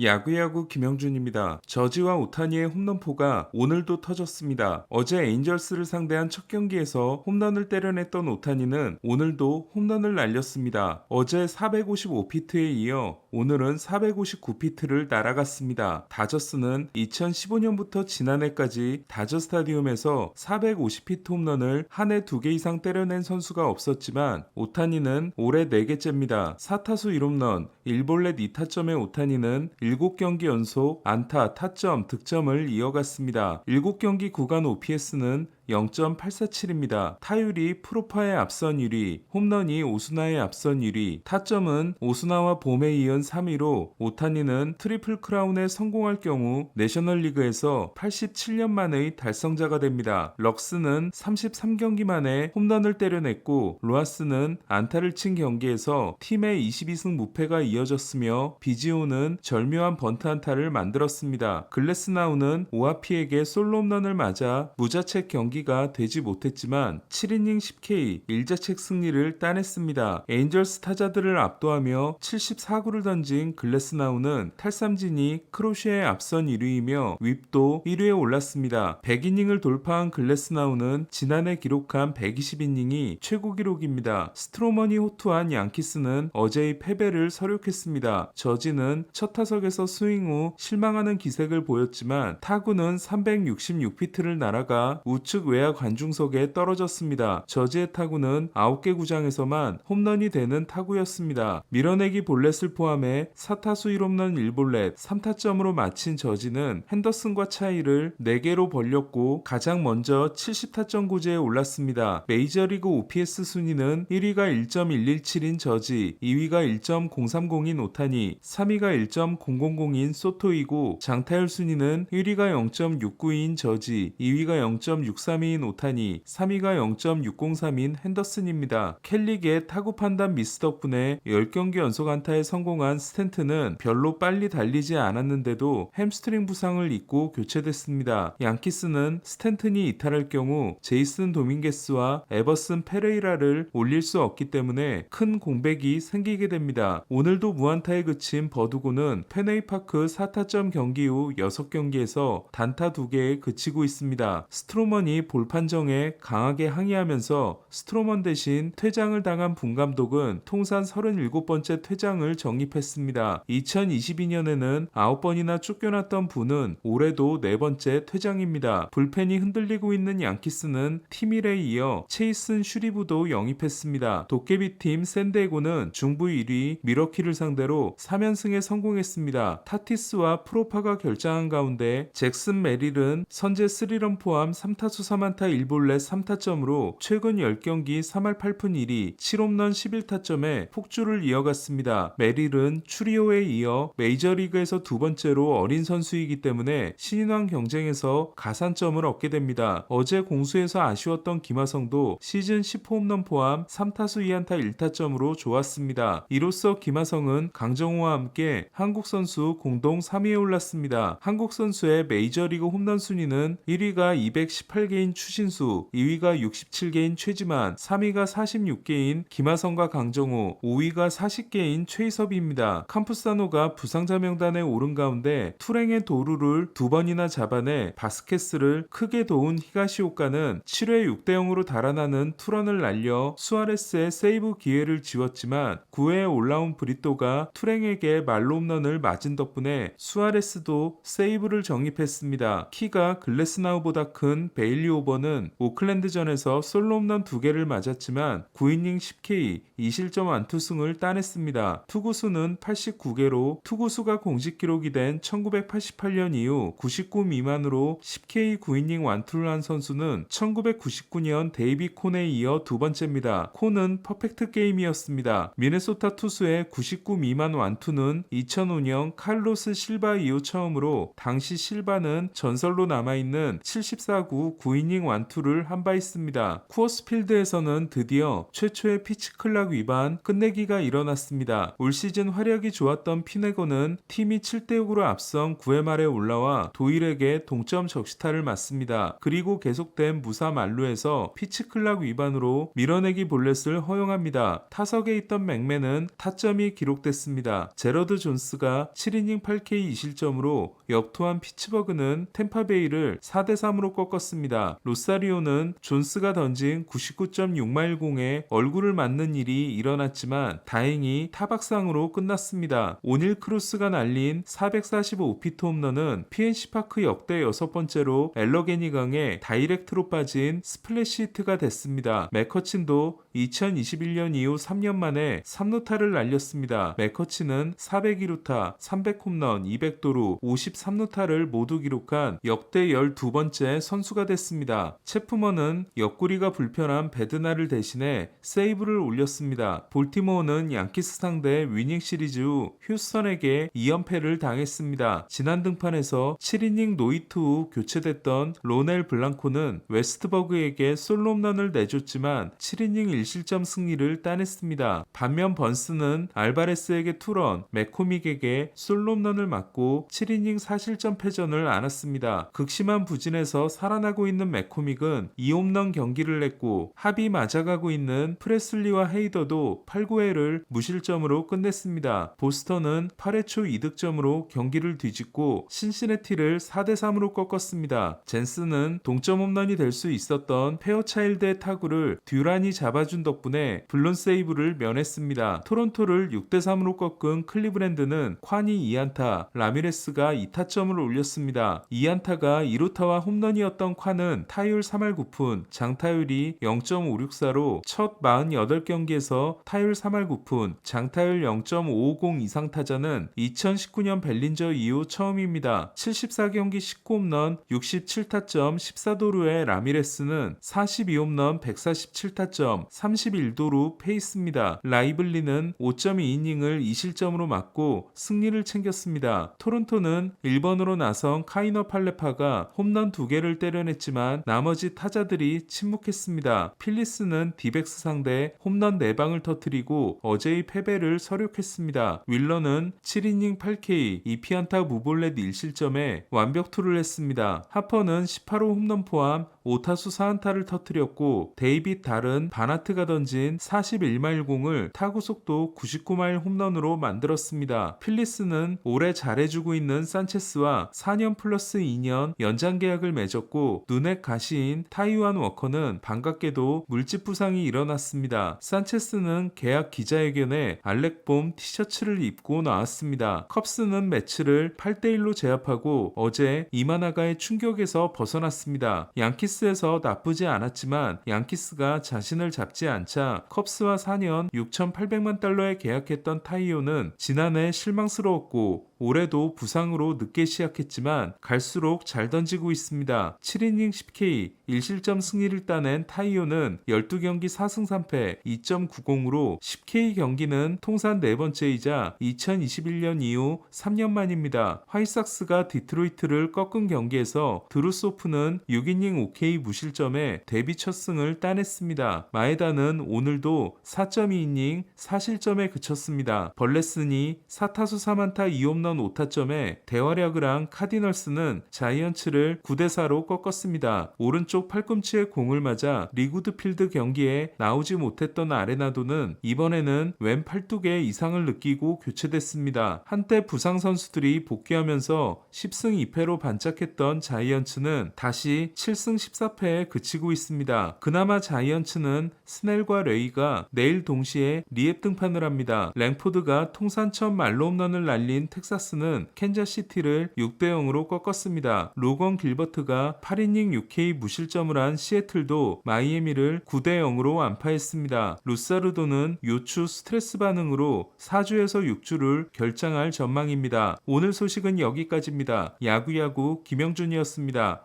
야구야구 김영준입니다. 저지와 오타니의 홈런포가 오늘도 터졌습니다. 어제 에인절스를 상대한 첫 경기에서 홈런을 때려냈던 오타니는 오늘도 홈런을 날렸습니다. 어제 455피트에 이어 오늘은 459피트를 날아갔습니다. 다저스는 2015년부터 지난해까지 다저 스타디움에서 450피트 홈런을 한 해 2개 이상 때려낸 선수가 없었지만 오타니는 올해 4개째입니다. 4타수 1홈런, 1볼넷 2타점의 오타니는 7경기 연속 안타, 타점, 득점을 이어갔습니다. 7경기 구간 OPS는 0.847입니다. 타율이 프로파의 앞선 1위, 홈런이 오스나의 앞선 1위, 타점은 오스나와 봄에 이은 3위로 오타니는 트리플 크라운에 성공할 경우 내셔널리그에서 87년 만의 달성자가 됩니다. 럭스는 33경기 만에 홈런을 때려냈고 로하스는 안타를 친 경기에서 팀의 22승 무패가 이어졌으며 비지오는 절묘한 번트 안타를 만들었습니다. 글래스나우는 오하피에게 솔로 홈런을 맞아 무자책 경기가 되지 못했지만 7이닝 10K 1자책 승리를 따냈습니다. 에인절스 타자들을 압도하며 74구를 던진 글래스나우는 탈삼진이 크로시의 앞선 1위이며 윕도 1위에 올랐습니다. 100이닝을 돌파한 글래스나우는 지난해 기록한 120이닝이 최고 기록입니다. 스트로먼이 호투한 양키스는 어제의 패배를 서력했습니다. 저지는 첫 타석에서 스윙 후 실망하는 기색을 보였지만 타구는 366피트를 날아가 우측 외야 관중석에 떨어졌습니다. 저지의 타구는 9개 구장에서만 홈런이 되는 타구였습니다. 밀어내기 볼넷을 포함해 4타수 1홈런 1볼넷 3타점으로 마친 저지는 핸더슨과 차이를 4개로 벌렸고 가장 먼저 70타점 고지에 올랐습니다. 메이저리그 OPS 순위는 1위가 1.117인 저지, 2위가 1.030인 오타니, 3위가 1.000인 소토이고 장타율 순위는 1위가 0.69인 저지, 2위가 0.63인 오타니, 3위가 0.603인 핸더슨입니다. 켈릭의 타구 판단 미스 덕분에 10경기 연속 안타에 성공한 스탠튼은 별로 빨리 달리지 않았는데도 햄스트링 부상을 입고 교체됐습니다. 양키스는 스탠튼이 이탈할 경우 제이슨 도밍게스와 에버슨 페레이라를 올릴 수 없기 때문에 큰 공백이 생기게 됩니다. 오늘도 무안타에 그친 버두고는 페네이파크 4타점 경기 후 6경기에서 단타 2개에 그치고 있습니다. 스트로먼이 볼 판정에 강하게 항의하면서 스트로먼 대신 퇴장을 당한 분 감독은 통산 37번째 퇴장을 적립했습니다. 2022년에는 9번이나 쫓겨났던 분은 올해도 4번째 퇴장입니다. 불펜이 흔들리고 있는 양키스는 팀1에 이어 체이슨 슈리브도 영입했습니다. 도깨비팀 샌디에고는 중부 1위 미러키를 상대로 3연승에 성공했습니다. 타티스와 프로파가 결장한 가운데 잭슨 메릴은 선제 3런 포함 3타수 3안타 1볼넷 3타점으로 최근 10경기 3할 8푼 1위 7홈런 11타점에 폭주를 이어갔습니다. 메릴은 추리오에 이어 메이저리그에서 두 번째로 어린 선수이기 때문에 신인왕 경쟁에서 가산점을 얻게 됩니다. 어제 공수에서 아쉬웠던 김하성도 시즌 10홈런 포함 3타수 2안타 1타점으로 좋았습니다. 이로써 김하성은 강정호와 함께 한국 선수 공동 3위에 올랐습니다. 한국 선수의 메이저리그 홈런 순위는 1위가 218개인 추신수, 2위가 67개인 최지만, 3위가 46개인 김하성과 강정호, 5위가 40개인 최희섭입니다. 캄푸사노가 부상자 명단에 오른 가운데 투랭의 도루를 2번이나 잡아내 바스케스를 크게 도운 히가시오카는 7회 6대0으로 달아나는 투런을 날려 수아레스의 세이브 기회를 지웠지만 9회에 올라온 브리또가 투랭에게 말로 홈런을 맞은 덕분에 수아레스도 세이브를 적립했습니다. 키가 글래스나우보다 큰 베일리 오버는 오클랜드전에서 솔로 홈런 2개를 맞았지만 9이닝 10K 2실점 완투승을 따냈습니다. 투구수는 89개로 투구수가 공식 기록이 된 1988년 이후 99 미만으로 10K 9이닝 완투를 한 선수는 1999년 데이비 콘에 이어 두 번째입니다. 콘은 퍼펙트 게임이었습니다. 미네소타 투수의 99 미만 완투는 2005년 칼로스 실바 이후 처음으로 당시 실바는 전설로 남아있는 74구 9이닝 5이닝 완투를 한 바 있습니다. 쿠어스필드에서는 드디어 최초의 피치클락 위반 끝내기가 일어났습니다. 올 시즌 활약이 좋았던 피네거는 팀이 7대6으로 앞선 9회 말에 올라와 도일에게 동점 적시타를 맞습니다. 그리고 계속된 무사 만루에서 피치클락 위반으로 밀어내기 볼넷을 허용합니다. 타석에 있던 맥맨은 타점이 기록됐습니다. 제러드 존스가 7이닝 8K 2실점으로 역투한 피츠버그는 템파베이를 4대3으로 꺾었습니다. 로사리오는 존스가 던진 99.6마일 공에 얼굴을 맞는 일이 일어났지만 다행히 타박상으로 끝났습니다. 오닐 크루스가 날린 445피트 홈런은 PNC파크 역대 6번째로 엘러게니 강에 다이렉트로 빠진 스플래시 히트가 됐습니다. 맥커친도 2021년 이후 3년 만에 3루타를 날렸습니다. 맥커친은 401루타, 300홈런, 200도루, 53루타를 모두 기록한 역대 12번째 선수가 됐습니다. 체프먼은 옆구리가 불편한 베드나를 대신해 세이브를 올렸습니다. 볼티모어는 양키스 상대 위닝 시리즈 후 휴스턴에게 2연패를 당했습니다. 지난 등판에서 7이닝 노히트 후 교체됐던 로넬 블랑코는 웨스트버그에게 솔로 홈런을 내줬지만 7이닝 1실점 승리를 따냈습니다. 반면 번스는 알바레스에게 투런, 맥코믹에게 솔로 홈런을 맞고 7이닝 4실점 패전을 안았습니다. 극심한 부진에서 살아나고 있는 맥코믹은 2홈런 경기를 냈고 합이 맞아가고 있는 프레슬리와 헤이더도 8, 9회를 무실점으로 끝냈습니다. 보스턴은 8회 초 2득점으로 경기를 뒤집고 신시내티를 4대3으로 꺾었습니다. 젠스는 동점 홈런이 될 수 있었던 페어차일드의 타구를 듀란이 잡아준 덕분에 블론 세이브를 면했습니다. 토론토를 6대3으로 꺾은 클리브랜드는 콴이 2안타, 라미레스가 2타점을 올렸습니다. 2안타가 2루타와 홈런이었던 콴은 타율 3할 9푼, 장타율이 0.564로 첫 48경기에서 타율 3할 9푼, 장타율 0.550 이상 타자는 2019년 벨린저 이후 처음입니다. 74경기 19홈런, 67타점, 14도루의 라미레스는 42홈런, 147타점, 31도루 페이스입니다. 라이블리는 5.2이닝을 2실점으로 맞고 승리를 챙겼습니다. 토론토는 1번으로 나선 카이너 팔레파가 홈런 2개를 때려냈지만 나머지 타자들이 침묵했습니다. 필리스는 디백스 상대 홈런 4방을 터뜨리고 어제의 패배를 서력했습니다. 윌러는 7이닝 8K 2피안타 무볼넷 1실점에 완벽투를 했습니다. 하퍼는 18호 홈런 포함 5타수 4안타를 터뜨렸고 데이빗 달은 바나트가 던진 41마일 공을 타구 속도 99마일 홈런으로 만들었습니다. 필리스는 올해 잘해주고 있는 산체스와 4년 플러스 2년 연장 계약을 맺었고 눈의 가시인 타이완 워커는 반갑게도 물집 부상이 일어났습니다. 산체스는 계약 기자회견에 알렉봄 티셔츠를 입고 나왔습니다. 컵스는 매치를 8대1로 제압하고 어제 이마나가의 충격에서 벗어났습니다. 양키스에서 나쁘지 않았지만 양키스가 자신을 잡지 않자 컵스와 4년 6,800만 달러에 계약했던 타이오는 지난해 실망스러웠고 올해도 부상으로 늦게 시작했지만 갈수록 잘 던지고 있습니다. 7이닝 10K 1실점 승리를 따낸 타이오는 12경기 4승 3패 2.90으로 10K 경기는 통산 4번째이자 2021년 이후 3년 만입니다. 화이삭스가 디트로이트를 꺾은 경기에서 드루소프는 6이닝 5K 무실점에 데뷔 첫 승을 따냈습니다. 마에다는 오늘도 4.2이닝 4실점에 그쳤습니다. 벌레슨이 4타수 3안타 2홈런 5타점에 대활약을 한 카디널스는 자이언츠를 9대4로 꺾었습니다. 오른쪽 팔꿈치에 공을 맞아 리구드필드 경기에 나오지 못했던 아레나도는 이번에는 왼 팔뚝에 이상을 느끼고 교체됐습니다. 한때 부상 선수들이 복귀하면서 10승 2패로 반짝했던 자이언츠는 다시 7승 14패에 그치고 있습니다. 그나마 자이언츠는 스넬과 레이가 내일 동시에 리앱 등판을 합니다. 랭포드가 통산 첫 말로 홈런을 날린 텍사스는 캔자시티를 6대0으로 꺾었습니다. 로건 길버트가 8이닝 6K 무실점을 한 시애틀도 마이애미를 9대0으로 안파했습니다. 루사르도는 요추 스트레스 반응으로 4주에서 6주를 결장할 전망입니다. 오늘 소식은 여기까지입니다. 야구야구 김영준이었습니다.